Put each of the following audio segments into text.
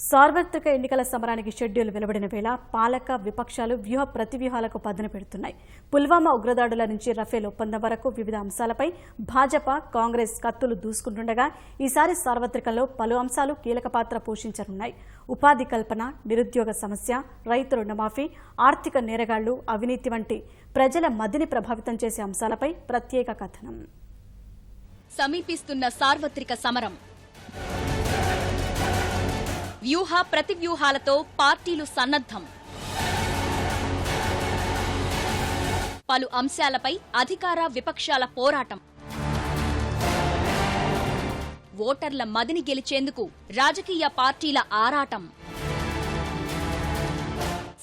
సార్వత్రిక ఎన్నికల సమరానికి షెడ్యూల్ వెలువడిన వేళ పాలక విపక్షాలు వ్యూహ ప్రతివ్యూహాలకు పదును పెడుతున్నాయి. పుల్వామా ఉగ్రదాడుల నుంచి రఫేల్ ఒప్పందం వరకు వివిధ అంశాలపై భాజపా, కాంగ్రెస్ కత్తులు దూసుకుంటుండగా ఈసారి సార్వత్రికంలో పలు అంశాలు కీలక పాత్ర పోషించనున్నాయి. ఉపాధి కల్పన, నిరుద్యోగ సమస్య, రైతు రుణమాఫీ, ఆర్థిక నేరగాళ్లు, అవినీతి వంటి ప్రజల మదిని ప్రభావితం చేసే అంశాలపై ప్రత్యేక కథనం. సమీపిస్తున్న సార్వత్రిక సమరం, వ్యూహ ప్రతివ్యూహాలతో పార్టీలు సన్నద్ధం. పలు అంశాలపై అధికార విపక్షాల పోరాటం. ఓటర్ల మదిని గెలిచేందుకు రాజకీయ పార్టీల ఆరాటం.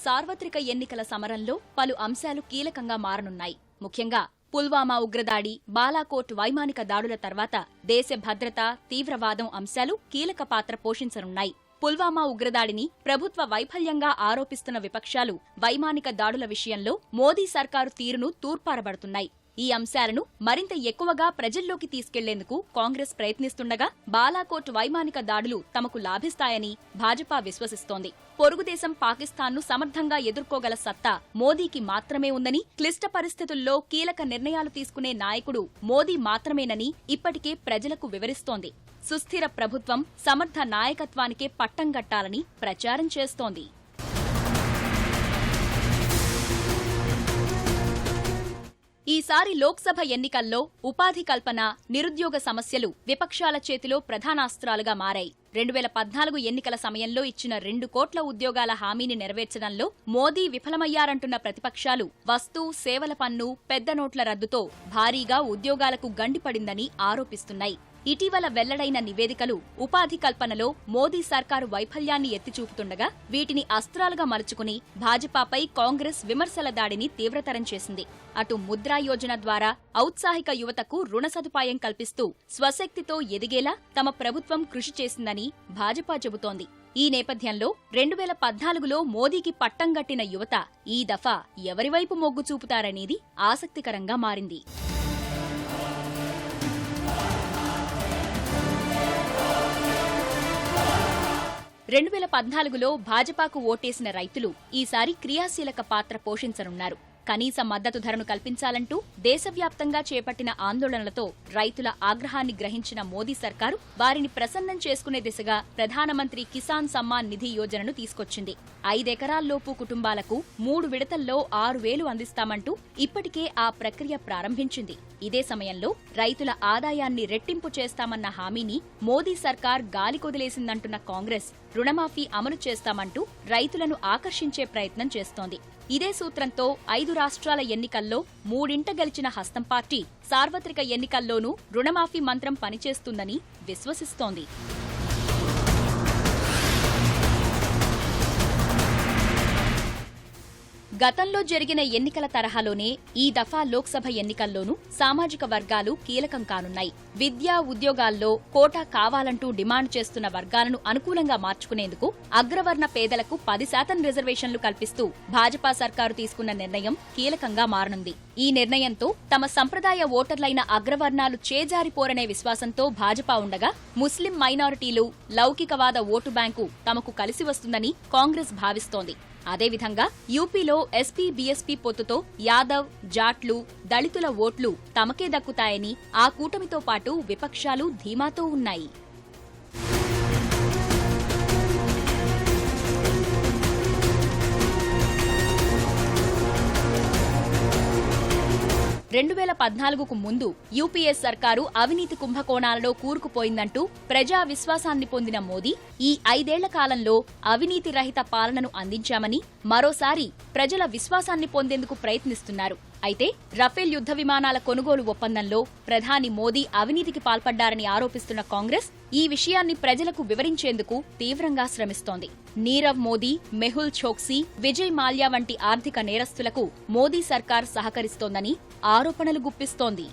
సార్వత్రిక ఎన్నికల సమరంలో పలు అంశాలు కీలకంగా మారనున్నాయి. ముఖ్యంగా పుల్వామా ఉగ్రదాడి, బాలాకోట్ వైమానిక దాడుల తర్వాత దేశ భద్రత, తీవ్రవాదం అంశాలు కీలక పాత్ర పోషించనున్నాయి. పుల్వామా ఉగ్రదాడిని ప్రభుత్వ వైఫల్యంగా ఆరోపిస్తున్న విపక్షాలు వైమానిక దాడుల విషయంలో మోదీ సర్కారు తీరును తూర్పారబడుతున్నాయి. ఈ అంశాలను మరింత ఎక్కువగా ప్రజల్లోకి తీసుకెళ్లేందుకు కాంగ్రెస్ ప్రయత్నిస్తుండగా బాలాకోట్ వైమానిక దాడులు తమకు లాభిస్తాయని భాజపా విశ్వసిస్తోంది. పొరుగుదేశం పాకిస్తాన్ను సమర్థంగా ఎదుర్కోగల సత్తా మోదీకి మాత్రమే ఉందని, క్లిష్ట పరిస్థితుల్లో కీలక నిర్ణయాలు తీసుకునే నాయకుడు మోదీ మాత్రమేనని ఇప్పటికే ప్రజలకు వివరిస్తోంది. సుస్థిర ప్రభుత్వం సమర్థ నాయకత్వానికే పట్టం కట్టాలని ప్రచారం చేస్తోంది. ఈసారి లోక్సభ ఎన్నికల్లో ఉపాధి కల్పన, నిరుద్యోగ సమస్యలు విపక్షాల చేతిలో ప్రధానాస్త్రాలుగా మారాయి. 2014 ఎన్నికల సమయంలో ఇచ్చిన 2 కోట్ల ఉద్యోగాల హామీని నెరవేర్చడంలో మోదీ విఫలమయ్యారంటున్న ప్రతిపక్షాలు వస్తు, సేవల పన్ను, పెద్ద నోట్ల రద్దుతో భారీగా ఉద్యోగాలకు గండిపడిందని ఆరోపిస్తున్నాయి. ఇటీవల వెల్లడైన నివేదికలు ఉపాధి కల్పనలో మోదీ సర్కారు వైఫల్యాన్ని ఎత్తిచూపుతుండగా వీటిని అస్త్రాలుగా మలుచుకుని భాజపాపై కాంగ్రెస్ విమర్శల దాడిని తీవ్రతరం చేసింది. అటు ముద్రా యోజన ద్వారా ఔత్సాహిక యువతకు రుణ సదుపాయం కల్పిస్తూ స్వశక్తితో ఎదిగేలా తమ ప్రభుత్వం కృషి చేసిందని భాజపా చెబుతోంది. ఈ నేపథ్యంలో 2014లో మోదీకి పట్టం గట్టిన యువత ఈ దఫా ఎవరివైపు మొగ్గు చూపుతారనేది ఆసక్తికరంగా మారింది. 2014లో భాజపాకు ఓటేసిన రైతులు ఈసారి క్రియాశీలక పాత్ర పోషించనున్నారు. కనీస మద్దతు ధరను కల్పించాలంటూ దేశవ్యాప్తంగా చేపట్టిన ఆందోళనలతో రైతుల ఆగ్రహాన్ని గ్రహించిన మోదీ సర్కారు వారిని ప్రసన్నం చేసుకునే దిశగా ప్రధానమంత్రి కిసాన్ సమ్మాన్ నిధి యోజనను తీసుకొచ్చింది. 5 ఎకరాల్లోపు కుటుంబాలకు 3 విడతల్లో 6,000 అందిస్తామంటూ ఇప్పటికే ఆ ప్రక్రియ ప్రారంభించింది. ఇదే సమయంలో రైతుల ఆదాయాన్ని రెట్టింపు చేస్తామన్న హామీని మోదీ సర్కార్ గాలికొదిలేసిందంటున్న కాంగ్రెస్ రుణమాఫీ అమలు చేస్తామంటూ రైతులను ఆకర్షించే ప్రయత్నం చేస్తోంది. ఇదే సూత్రంతో 5 రాష్ట్రాల ఎన్నికల్లో 3 గెలిచిన హస్తం పార్టీ సార్వత్రిక ఎన్నికల్లోనూ రుణమాఫీ మంత్రం పనిచేస్తుందని విశ్వసిస్తోంది. గతంలో జరిగిన ఎన్నికల తరహాలోనే ఈ దఫా లోక్సభ ఎన్నికల్లోనూ సామాజిక వర్గాలు కీలకం కానున్నాయి. విద్యా, ఉద్యోగాల్లో కోటా కావాలంటూ డిమాండ్ చేస్తున్న వర్గాలను అనుకూలంగా మార్చుకునేందుకు అగ్రవర్ణ పేదలకు 10% రిజర్వేషన్లు కల్పిస్తూ భాజపా సర్కారు తీసుకున్న నిర్ణయం కీలకంగా మారనుంది. ఈ నిర్ణయంతో తమ సంప్రదాయ ఓటర్లైన అగ్రవర్ణాలు చేజారిపోరనే విశ్వాసంతో భాజపా ఉండగా ముస్లిం మైనారిటీలు, లౌకికవాద ఓటు బ్యాంకు తమకు కలిసి వస్తుందని కాంగ్రెస్ భావిస్తోంది. అదేవిధంగా యూపీలో ఎస్పీ, బీఎస్పీ పొత్తుతో యాదవ్, జాట్లు, దళితుల ఓట్లు తమకే దక్కుతాయని ఆ కూటమితో పాటు విపక్షాలు ధీమాతో ఉన్నాయి. 2014కు ముందు యూపీఏ సర్కారు అవినీతి కుంభకోణాలలో కూరుకుపోయిందంటూ ప్రజా విశ్వాసాన్ని పొందిన మోదీ ఈ 5 ఏళ్ల కాలంలో అవినీతి రహిత పాలనను అందించామని మరోసారి ప్రజల విశ్వాసాన్ని పొందేందుకు ప్రయత్నిస్తున్నారు. అయితే రఫేల్ యుద్ధ విమానాల కొనుగోలు ఒప్పందంలో ప్రధాని మోదీ అవినీతికి పాల్పడ్డారని ఆరోపిస్తున్న కాంగ్రెస్ ఈ విషయాన్ని ప్రజలకు వివరించేందుకు తీవ్రంగా శ్రమిస్తోంది. నీరవ్ మోదీ, మెహుల్ చోక్సీ, విజయ్ మాల్యా వంటి ఆర్థిక నేరస్తులకు మోదీ సర్కార్ సహకరిస్తోందని ఆరోపణలు గుప్పిస్తోంది.